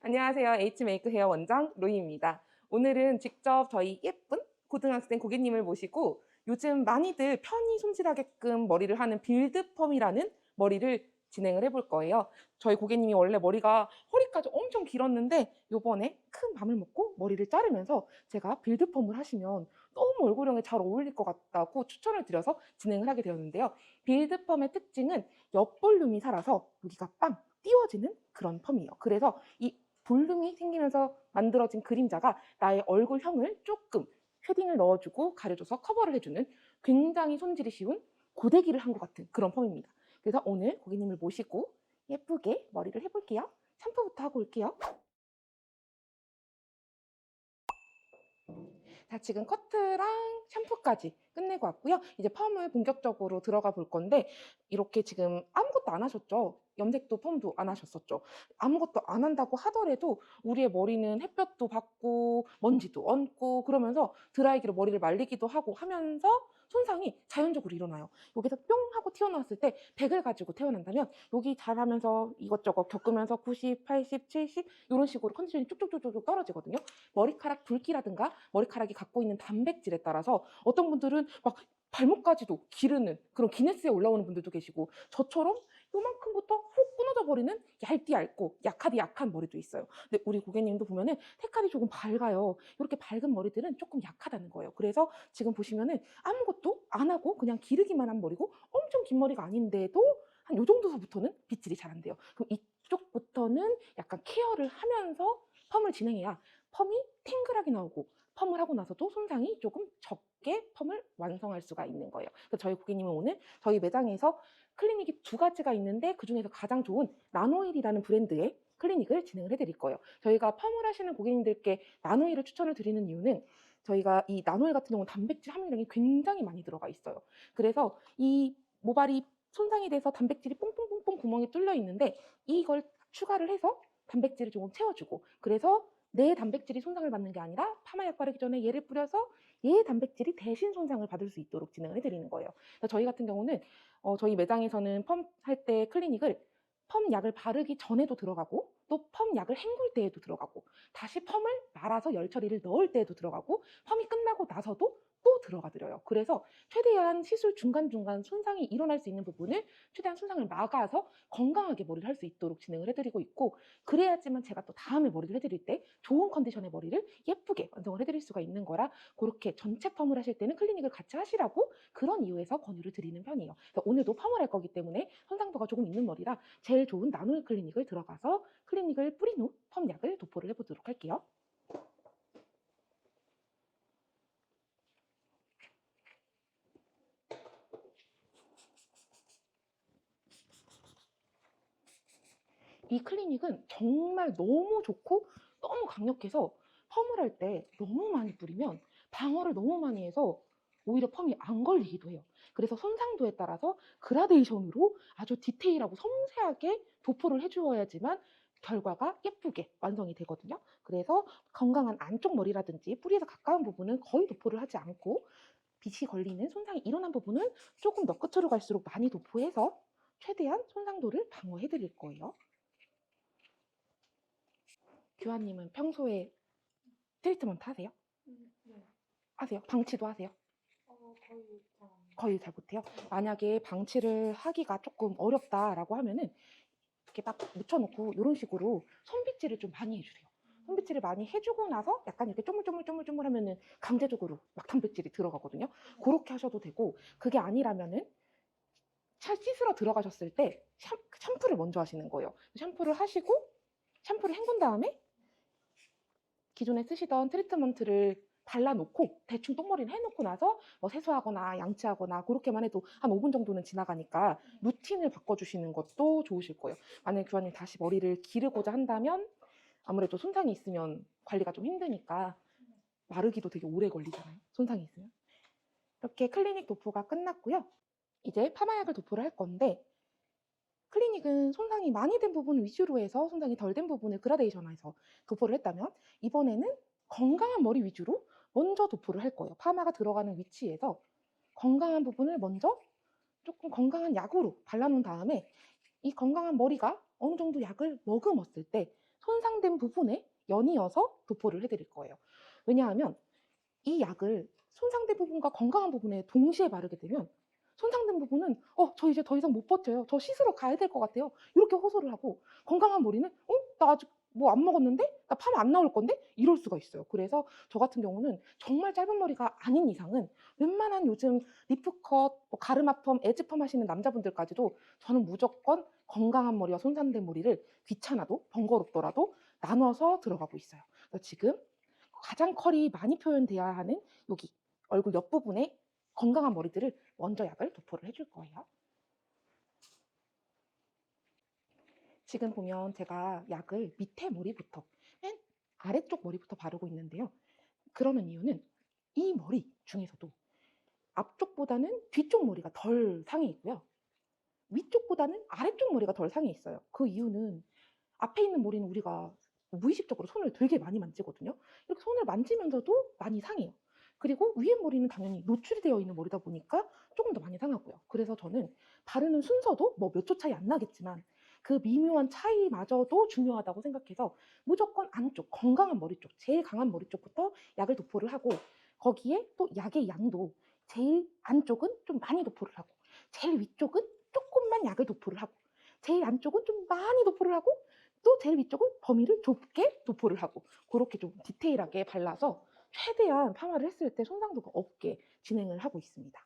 안녕하세요. H메이크 헤어 원장 로이입니다. 오늘은 직접 저희 예쁜 고등학생 고객님을 모시고 요즘 많이들 편히 손질하게끔 머리를 하는 빌드펌이라는 머리를 진행을 해볼 거예요. 저희 고객님이 원래 머리가 허리까지 엄청 길었는데 요번에 큰 맘을 먹고 머리를 자르면서 제가 빌드펌을 하시면 너무 얼굴형에 잘 어울릴 것 같다고 추천을 드려서 진행을 하게 되었는데요. 빌드펌의 특징은 옆볼륨이 살아서 여기가 빵 띄워지는 그런 펌이에요. 그래서 이 볼륨이 생기면서 만들어진 그림자가 나의 얼굴형을 조금 쉐딩을 넣어주고 가려줘서 커버를 해주는 굉장히 손질이 쉬운 고데기를 한 것 같은 그런 펌입니다. 그래서 오늘 고객님을 모시고 예쁘게 머리를 해볼게요. 샴푸부터 하고 올게요. 자, 지금 커트랑 샴푸까지 끝내고 왔고요. 이제 펌을 본격적으로 들어가 볼 건데 이렇게 지금 아무것도 안 하셨죠? 염색도 펌도 안 하셨었죠? 아무것도 안 한다고 하더라도 우리의 머리는 햇볕도 받고 먼지도 얹고 그러면서 드라이기로 머리를 말리기도 하고 하면서 손상이 자연적으로 일어나요. 여기서 뿅 하고 튀어나왔을 때 100을 가지고 태어난다면 여기 잘하면서 이것저것 겪으면서 90, 80, 70 이런 식으로 컨디션이 쭉쭉쭉쭉 떨어지거든요. 머리카락 굵기라든가 머리카락이 갖고 있는 단백질에 따라서 어떤 분들은 막 발목까지도 기르는 그런 기네스에 올라오는 분들도 계시고 저처럼 요만큼부터 훅 끊어져 버리는 얇디 약하디 약한 머리도 있어요. 근데 우리 고객님도 보면은 색깔이 조금 밝아요. 이렇게 밝은 머리들은 조금 약하다는 거예요. 그래서 지금 보시면은 아무것도 안 하고 그냥 기르기만 한 머리고 엄청 긴 머리가 아닌데도 한 요 정도서부터는 빗질이 잘 안 돼요. 그럼 이쪽부터는 약간 케어를 하면서 펌을 진행해야 펌이 탱글하게 나오고 펌을 하고 나서도 손상이 조금 적게 펌을 완성할 수가 있는 거예요. 그래서 저희 고객님은 오늘 저희 매장에서 클리닉이 두 가지가 있는데 그중에서 가장 좋은 나노일이라는 브랜드의 클리닉을 진행을 해드릴 거예요. 저희가 펌을 하시는 고객님들께 나노일을 추천을 드리는 이유는 저희가 이 나노일 같은 경우는 단백질 함유량이 굉장히 많이 들어가 있어요. 그래서 이 모발이 손상이 돼서 단백질이 뽕뽕뽕뽕 구멍이 뚫려 있는데 이걸 추가를 해서 단백질을 조금 채워주고 그래서 내 단백질이 손상을 받는 게 아니라 파마약 바르기 전에 얘를 뿌려서 얘의 단백질이 대신 손상을 받을 수 있도록 진행을 해드리는 거예요. 그래서 저희 같은 경우는 저희 매장에서는 펌 할 때 클리닉을 펌 약을 바르기 전에도 들어가고 또 펌 약을 헹굴 때에도 들어가고 다시 펌을 말아서 열 처리를 넣을 때에도 들어가고 펌이 끝나고 나서도 또 들어가 드려요. 그래서 최대한 시술 중간중간 손상이 일어날 수 있는 부분을 최대한 손상을 막아서 건강하게 머리를 할 수 있도록 진행을 해드리고 있고 그래야지만 제가 또 다음에 머리를 해드릴 때 좋은 컨디션의 머리를 예쁘게 완성을 해드릴 수가 있는 거라 그렇게 전체 펌을 하실 때는 클리닉을 같이 하시라고 그런 이유에서 권유를 드리는 편이에요. 그래서 오늘도 펌을 할 거기 때문에 손상도가 조금 있는 머리라 제일 좋은 나노 클리닉을 들어가서 클리닉을 뿌린 후 펌약을 도포를 해보도록 할게요. 이 클리닉은 정말 너무 좋고 너무 강력해서 펌을 할 때 너무 많이 뿌리면 방어를 너무 많이 해서 오히려 펌이 안 걸리기도 해요. 그래서 손상도에 따라서 그라데이션으로 아주 디테일하고 섬세하게 도포를 해주어야지만 결과가 예쁘게 완성이 되거든요. 그래서 건강한 안쪽 머리라든지 뿌리에서 가까운 부분은 거의 도포를 하지 않고 빛이 걸리는 손상이 일어난 부분은 조금 더 끝으로 갈수록 많이 도포해서 최대한 손상도를 방어해 드릴 거예요. 규환님은 평소에 트리트먼트 하세요? 네. 하세요? 방치도 하세요? 거의 잘 거의 잘 못해요? 만약에 방치를 하기가 조금 어렵다라고 하면은 이렇게 막 묻혀놓고 이런 식으로 손빗질을 좀 많이 해주세요. 손빗질을 많이 해주고 나서 약간 이렇게 쪼물쪼물쪼물쪼물 하면은 강제적으로 막 단백질이 들어가거든요. 그렇게 하셔도 되고 그게 아니라면은 씻으러 들어가셨을 때 샴푸를 먼저 하시는 거예요. 샴푸를 하시고 샴푸를 헹군 다음에 기존에 쓰시던 트리트먼트를 발라놓고 대충 똥머리를 해놓고 나서 뭐 세수하거나 양치하거나 그렇게만 해도 한 5분 정도는 지나가니까 루틴을 바꿔주시는 것도 좋으실 거예요. 만약에 교환님 다시 머리를 기르고자 한다면 아무래도 손상이 있으면 관리가 좀 힘드니까 마르기도 되게 오래 걸리잖아요. 손상이 있으면. 이렇게 클리닉 도포가 끝났고요. 이제 파마약을 도포를 할 건데 클리닉은 손상이 많이 된 부분 위주로 해서 손상이 덜 된 부분을 그라데이션해서 도포를 했다면 이번에는 건강한 머리 위주로 먼저 도포를 할 거예요. 파마가 들어가는 위치에서 건강한 부분을 먼저 조금 건강한 약으로 발라놓은 다음에 이 건강한 머리가 어느 정도 약을 머금었을 때 손상된 부분에 연이어서 도포를 해드릴 거예요. 왜냐하면 이 약을 손상된 부분과 건강한 부분에 동시에 바르게 되면 손상된 부분은 저 이제 더 이상 못 버텨요. 저 씻으러 가야 될 것 같아요. 이렇게 호소를 하고 건강한 머리는 나 아직 뭐 안 먹었는데? 나 파마 안 나올 건데? 이럴 수가 있어요. 그래서 저 같은 경우는 정말 짧은 머리가 아닌 이상은 웬만한 요즘 리프컷, 뭐 가르마펌, 에즈펌 하시는 남자분들까지도 저는 무조건 건강한 머리와 손상된 머리를 귀찮아도 번거롭더라도 나눠서 들어가고 있어요. 그래서 지금 가장 컬이 많이 표현돼야 하는 여기 얼굴 옆부분에 건강한 머리들을 먼저 약을 도포를 해줄 거예요. 지금 보면 제가 약을 밑에 머리부터 맨 아래쪽 머리부터 바르고 있는데요. 그러는 이유는 이 머리 중에서도 앞쪽보다는 뒤쪽 머리가 덜 상해 있고요. 위쪽보다는 아래쪽 머리가 덜 상해 있어요. 그 이유는 앞에 있는 머리는 우리가 무의식적으로 손을 되게 많이 만지거든요. 이렇게 손을 만지면서도 많이 상해요. 그리고 위에 머리는 당연히 노출이 되어 있는 머리다 보니까 조금 더 많이 상하고요. 그래서 저는 바르는 순서도 뭐 몇 초 차이 안 나겠지만 그 미묘한 차이마저도 중요하다고 생각해서 무조건 안쪽, 건강한 머리 쪽, 제일 강한 머리 쪽부터 약을 도포를 하고 거기에 또 약의 양도 제일 안쪽은 좀 많이 도포를 하고 제일 위쪽은 조금만 약을 도포를 하고 제일 안쪽은 좀 많이 도포를 하고 또 제일 위쪽은 범위를 좁게 도포를 하고 그렇게 좀 디테일하게 발라서 최대한 파마를 했을 때 손상도가 없게 진행을 하고 있습니다.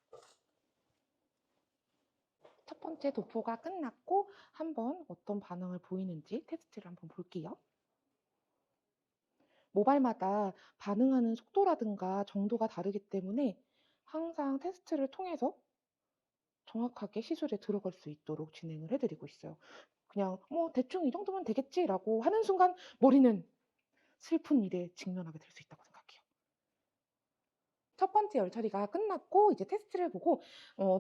첫 번째 도포가 끝났고 한번 어떤 반응을 보이는지 테스트를 한번 볼게요. 모발마다 반응하는 속도라든가 정도가 다르기 때문에 항상 테스트를 통해서 정확하게 시술에 들어갈 수 있도록 진행을 해드리고 있어요. 그냥 뭐 대충 이 정도면 되겠지라고 하는 순간 머리는 슬픈 일에 직면하게 될 수 있다고 생각해요. 첫 번째 열 처리가 끝났고 이제 테스트를 보고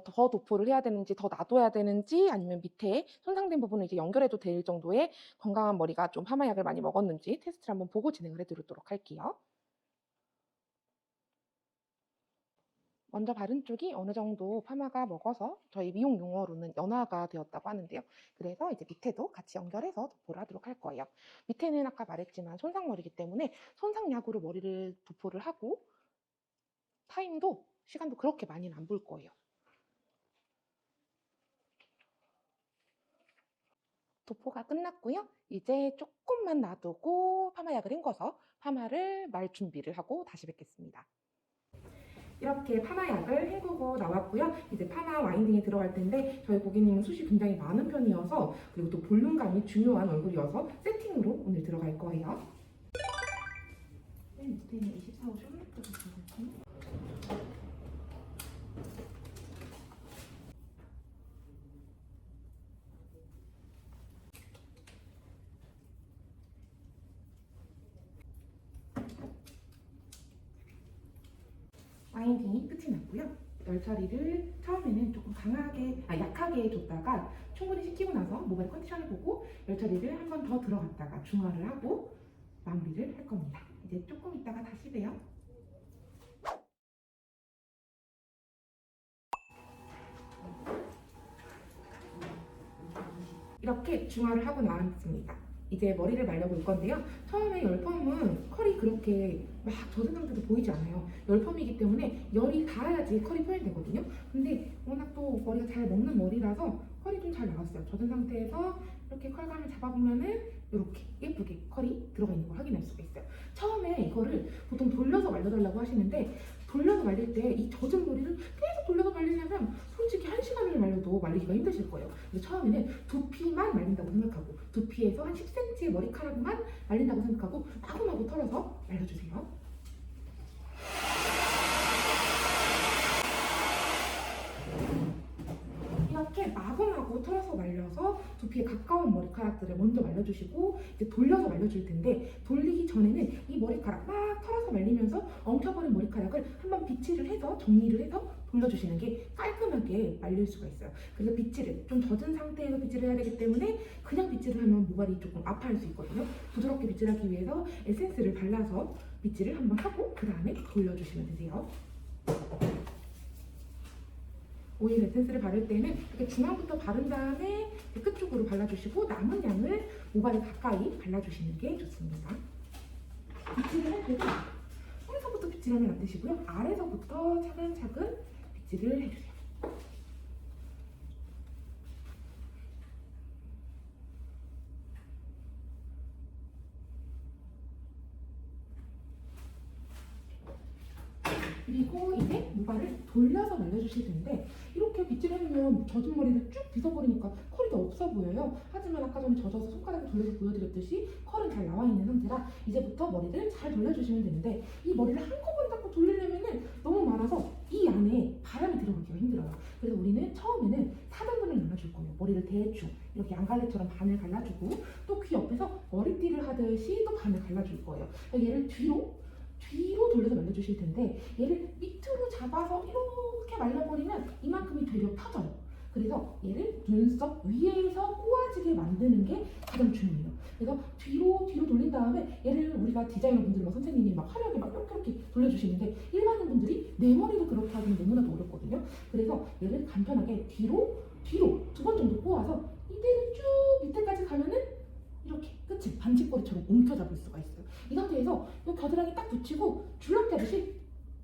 더 도포를 해야 되는지 더 놔둬야 되는지 아니면 밑에 손상된 부분을 이제 연결해도 될 정도의 건강한 머리가 좀 파마약을 많이 먹었는지 테스트를 한번 보고 진행을 해드리도록 할게요. 먼저 바른 쪽이 어느 정도 파마가 먹어서 저희 미용 용어로는 연화가 되었다고 하는데요. 그래서 이제 밑에도 같이 연결해서 도포를 하도록 할 거예요. 밑에는 아까 말했지만 손상머리이기 때문에 손상약으로 머리를 도포를 하고 타임도 시간도 그렇게 많이는 안 볼 거예요. 도포가 끝났고요. 이제 조금만 놔두고 파마약을 헹궈서 파마를 말 준비를 하고 다시 뵙겠습니다. 이렇게 파마약을 헹구고 나왔고요. 이제 파마 와인딩에 들어갈 텐데 저희 고객님은 숱이 굉장히 많은 편이어서 그리고 또 볼륨감이 중요한 얼굴이어서 세팅으로 오늘 들어갈 거예요. 맨 밑에 있는 24호 숄루부터 들어갈게요. 와인딩이 끝이 났고요. 열 처리를 처음에는 조금 약하게 줬다가 충분히 식히고 나서 모발 컨디션을 보고 열 처리를 한 번 더 들어갔다가 중화를 하고 마무리를 할 겁니다. 이제 조금 있다가 다시 봬요. 이렇게 중화를 하고 나왔습니다. 이제 머리를 말려볼 건데요. 처음에 열펌은 컬이 그렇게 막 젖은 상태도 보이지 않아요. 열펌이기 때문에 열이 닿아야지 컬이 표현되거든요. 근데 워낙 또 머리가 잘 먹는 머리라서 컬이 좀 잘 나왔어요. 젖은 상태에서 이렇게 컬감을 잡아보면은 이렇게 예쁘게 컬이 들어가 있는 걸 확인할 수가 있어요. 처음에 이거를 보통 돌려서 말려달라고 하시는데 돌려서 말릴 때 이 젖은 머리를 계속 돌려서 말리려면 솔직히 1시간을 말려도 말리기가 힘드실 거예요. 그래서 처음에는 두피만 말린다고 생각하고 두피에서 한 10cm의 머리카락만 말린다고 생각하고 마구마구 털어서 말려주세요. 이렇게 마구마구 털어서 말려서 두피에 가까운 머리카락들을 먼저 말려주시고 이제 돌려서 말려줄 텐데 돌리기 전에는 이 머리카락 막 털어서 말리면서 엉켜버린 머리카락을 한번 빗질을 해서 정리를 해서 돌려주시는 게 깔끔하게 말릴 수가 있어요. 그래서 빗질을 좀 젖은 상태에서 빗질을 해야 되기 때문에 그냥 빗질을 하면 모발이 조금 아파할 수 있거든요. 부드럽게 빗질하기 위해서 에센스를 발라서 빗질을 한번 하고 그 다음에 돌려주시면 되세요. 오일 에센스를 바를 때는 이렇게 중앙부터 바른 다음에 끝쪽으로 발라주시고 남은 양을 모발에 가까이 발라주시는 게 좋습니다. 빗질을 할 때도 손에서부터 빗질하면 안 되시고요. 아래서부터 차근차근 빗질을 해주세요. 그리고 이제 모발을 돌려서 말려주실 텐데 이렇게 빗질해주면 젖은 머리를 쭉 빗어버리니까 컬이 더 없어 보여요. 하지만 아까 전에 젖어서 손가락을 돌려서 보여드렸듯이 컬은 잘 나와 있는 상태라 이제부터 머리를 잘 돌려주시면 되는데 이 머리를 한꺼번에 자꾸 돌리려면 너무 많아서 이 안에 바람이 들어가기가 힘들어요. 그래서 우리는 처음에는 4등분을 나눠줄 거예요. 머리를 대충 이렇게 양갈래처럼 반을 갈라주고 또 귀 옆에서 머리띠를 하듯이 또 반을 갈라줄 거예요. 얘를 뒤로 돌려서 말려주실 텐데 얘를 밑으로 잡아서 이렇게 말려버리면 이만큼이 되려 펴져요. 그래서 얘를 눈썹 위에서 꼬아지게 만드는 게 가장 중요해요. 그래서 뒤로 돌린 다음에 얘를 우리가 디자이너 분들 선생님이 막 화려하게 막 이렇게 돌려주시는데 일반인 분들이 내 머리도 그렇게 하기는 너무나도 어렵거든요. 그래서 얘를 간편하게 뒤로 2번 정도 꼬아서 이대로 쭉 밑에까지 가면은 이렇게 끝을 반지꼬리처럼 움켜잡을 수가 있어요. 이 상태에서 이 겨드랑이 딱 붙이고 줄넘기 하듯이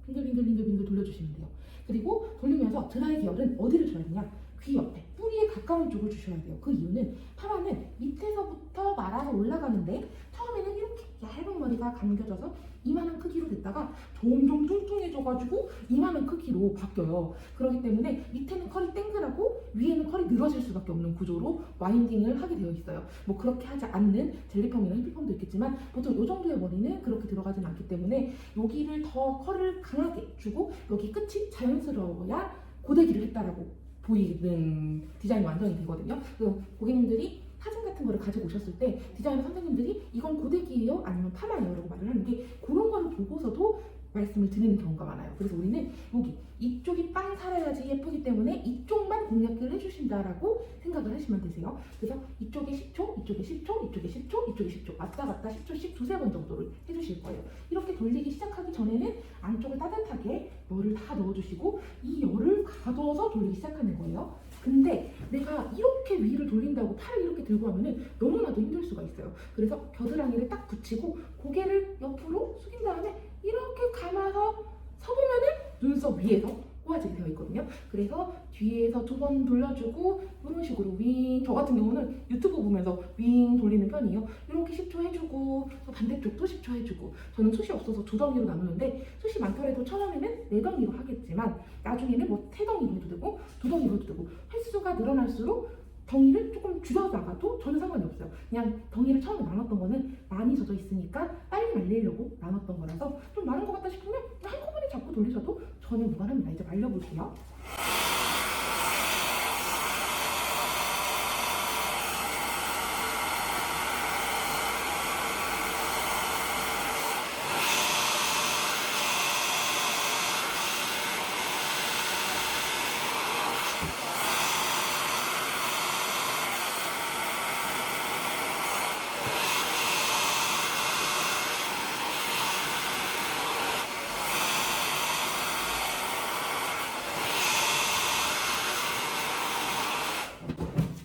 빙글빙글 돌려주시면 돼요. 그리고 돌리면서 드라이 기열은 어디를 줘야 되냐? 귀 옆에 뿌리에 가까운 쪽을 주셔야 돼요. 그 이유는 파마는 밑에서부터 말아서 올라가는데 처음에는 이렇게 얇은 머리가 감겨져서 이만한 크기로 됐다가 점점 뚱뚱해져가지고 이만한 크기로 바뀌어요. 그렇기 때문에 밑에는 컬이 땡글하고 위에는 컬이 늘어질 수밖에 없는 구조로 와인딩을 하게 되어 있어요. 뭐 그렇게 하지 않는 젤리펌이나 히피펌도 있겠지만 보통 이 정도의 머리는 그렇게 들어가진 않기 때문에 여기를 더 컬을 강하게 주고 여기 끝이 자연스러워야 고데기를 했다라고 보이는 디자인 완성이 되거든요. 그래서 고객님들이 사진 같은 거를 가지고 오셨을 때 디자이너 선생님들이 이건 고데기예요? 아니면 파마예요? 라고 말을 하는 게 그런 거를 보고서도 말씀을 드리는 경우가 많아요. 그래서 우리는 여기 이쪽이 빵 살아야지 예쁘기 때문에 이쪽만 공략을 해주신다라고 생각을 하시면 되세요. 그래서 이쪽에 10초, 이쪽에 10초, 이쪽에 10초, 이쪽에 10초 왔다 갔다 10초씩 두세 번 정도를 해주실 거예요. 이렇게 돌리기 시작하기 전에는 안쪽을 따뜻하게 열을 다 넣어주시고 이 열을 가둬서 돌리기 시작하는 거예요. 근데 내가 이렇게 위를 돌린다고 팔을 이렇게 들고 하면은 너무나도 힘들 수가 있어요. 그래서 겨드랑이를 딱 붙이고 고개를 옆으로 숙인 다음에 이렇게 감아서 서보면은 눈썹 위에서 꼬아지게 되어 있거든요. 그래서 뒤에서 2번 돌려주고 이런 식으로 윙, 저 같은 경우는 유튜브 보면서 윙 돌리는 편이에요. 이렇게 10초 해주고 또 반대쪽도 10초 해주고 저는 숱이 없어서 2덩이로 나누는데 숱이 많더라도 처음에는 4덩이로 하겠지만 나중에는 뭐 3덩이로 해도 되고 2덩이로 해도 되고 횟수가 늘어날수록 덩이를 조금 줄여나가도 전혀 상관이 없어요. 그냥 덩이를 처음에 나눴던 거는 많이 젖어 있으니까 빨리 말리려고 나눴던 거라서 좀 많은 것 같다 싶으면 한꺼번에 잡고 돌리셔도 전혀 무관합니다. 이제 말려볼게요.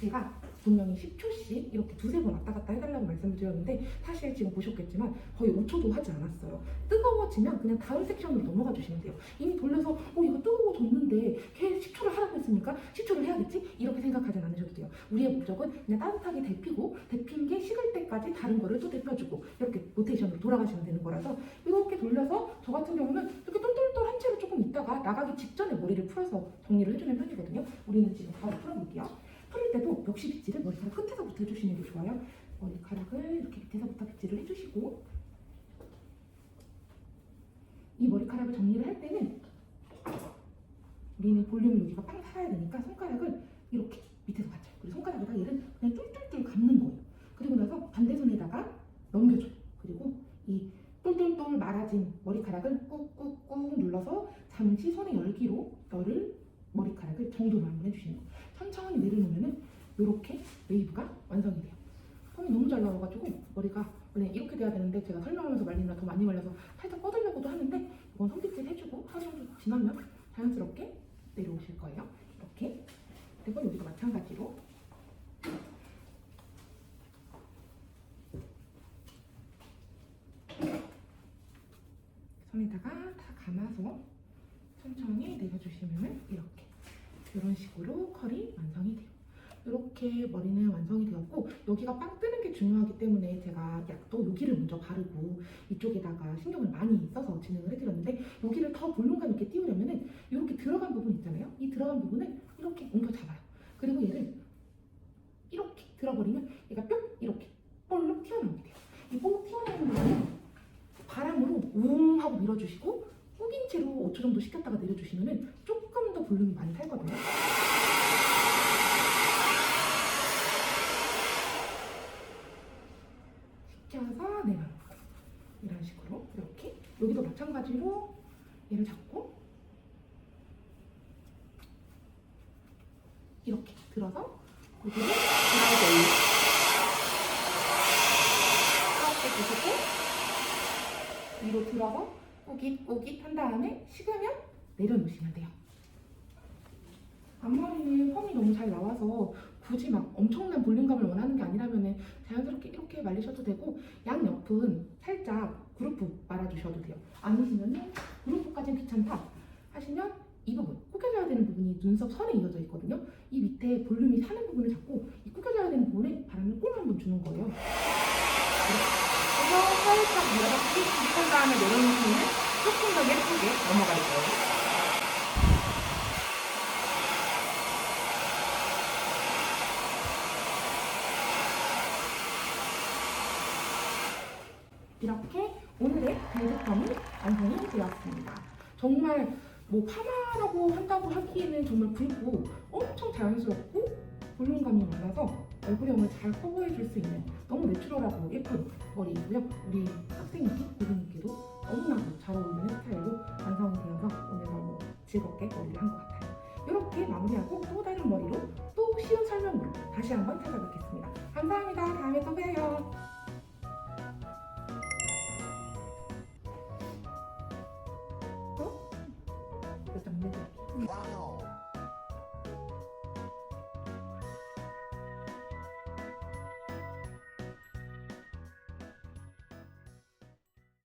제가 분명히 10초씩 이렇게 두세 번 왔다 갔다 해달라고 말씀을 드렸는데 사실 지금 보셨겠지만 거의 5초도 하지 않았어요. 뜨거워지면 그냥 다음 섹션으로 넘어가 주시면 돼요. 이미 돌려서 이거 뜨거워졌는데 걔 10초를 하라고 했으니까 10초를 해야겠지? 이렇게 생각하지 않으셔도 돼요. 우리의 목적은 그냥 따뜻하게 데피고 데핀 게 식을 때까지 다른 거를 또 데펴주고 이렇게 로테이션으로 돌아가시면 되는 거라서 이렇게 돌려서 저 같은 경우는 이렇게 똘똘똘 한 채로 조금 있다가 나가기 직전에 머리를 풀어서 정리를 해주는 편이거든요. 우리는 지금 바로 풀어볼게요. 풀릴 때도 역시 빗질은 머리카락 끝에서부터 해주시는 게 좋아요. 머리카락을 이렇게 밑에서부터 빗질을 해주시고 이 머리카락을 정리를 할 때는 우리는 볼륨을 여기가 빵 살아야 되니까 손가락을 이렇게 밑에서 받쳐요. 그리고 손가락에다 얘를 그냥 똘똘똘 감는 거예요. 그리고 나서 반대 손에다가 넘겨줘요. 그리고 이 똘똘똘 말아진 머리카락을 꾹꾹꾹 눌러서 잠시 손의 열기로 머리카락을 정돈을 한번 해주시는 거예요. 천천히 내려놓으면은 이렇게 웨이브가 완성이 돼요. 폼이 너무 잘 나와가지고 머리가 원래 이렇게 돼야 되는데 제가 설명하면서 말리느라 더 많이 말려서 살짝 뻗으려고도 하는데 이건 손빗질 해주고 하루 정도 지나면 자연스럽게 내려오실 거예요. 이렇게. 그리고 여기도 마찬가지로 손에다가 다 감아서 천천히 내려주시면 이렇게 이런 식으로 컬이 완성이 돼요. 이렇게 머리는 완성이 되었고 여기가 빵 뜨는 게 중요하기 때문에 제가 약도 여기를 먼저 바르고 이쪽에다가 신경을 많이 써서 진행을 해드렸는데 여기를 더 볼륨감 있게 띄우려면은 이렇게 들어간 부분 있잖아요. 이 들어간 부분을 이렇게 옮겨 잡아요. 그리고 얘를 이렇게 들어버리면 얘가 뿅 이렇게 볼록 튀어나오게 돼요. 이 볼록 튀어나오는 부분은 바람으로 웅 하고 밀어주시고 꾸긴 채로 5초 정도 식혔다가 내려주시면은 조금 더 볼륨이 많이 살거든요. 식혀서 내려놓고 이런 식으로 이렇게 여기도 마찬가지로 얘를 잡고 이렇게 들어서 여기를 드라이브 이렇게 두시고 위로 들어서 꾸깃꾸깃 한 다음에 식으면 내려놓으시면 돼요. 앞머리는 펌이 너무 잘 나와서 굳이 막 엄청난 볼륨감을 원하는 게 아니라면 자연스럽게 이렇게 말리셔도 되고 양옆은 살짝 그루프 말아주셔도 돼요. 아니시면 그루프까지는 귀찮다 하시면 이 부분, 구겨져야 되는 부분이 눈썹 선에 이어져 있거든요. 이 밑에 볼륨이 사는 부분을 잡고 이 구겨져야 되는 부분에 바람을 꼭 한번 주는 거예요. 그래서 살짝 밀어서 비슷한 다음에 내려놓으시면 조금 더 예쁘게 넘어갈 거예요. 이렇게 오늘의 베이직펌이 완성이 되었습니다. 정말 뭐 파마라고 한다고 하기에는 정말 굵고 엄청 자연스럽고 볼륨감이 많아서 얼굴형을 잘 커버해줄 수 있는 너무 내추럴하고 예쁜 머리이고요. 우리 학생님께 고객님께도 너무나도 잘 어울리는 스타일로 완성이 되어서 오늘 너무 즐겁게 머리를 한 것 같아요. 이렇게 마무리하고 또 다른 머리로 또 쉬운 설명으로 다시 한번 찾아뵙겠습니다. 감사합니다. 다음에 또 봬요. 몇 점 내드릴게요.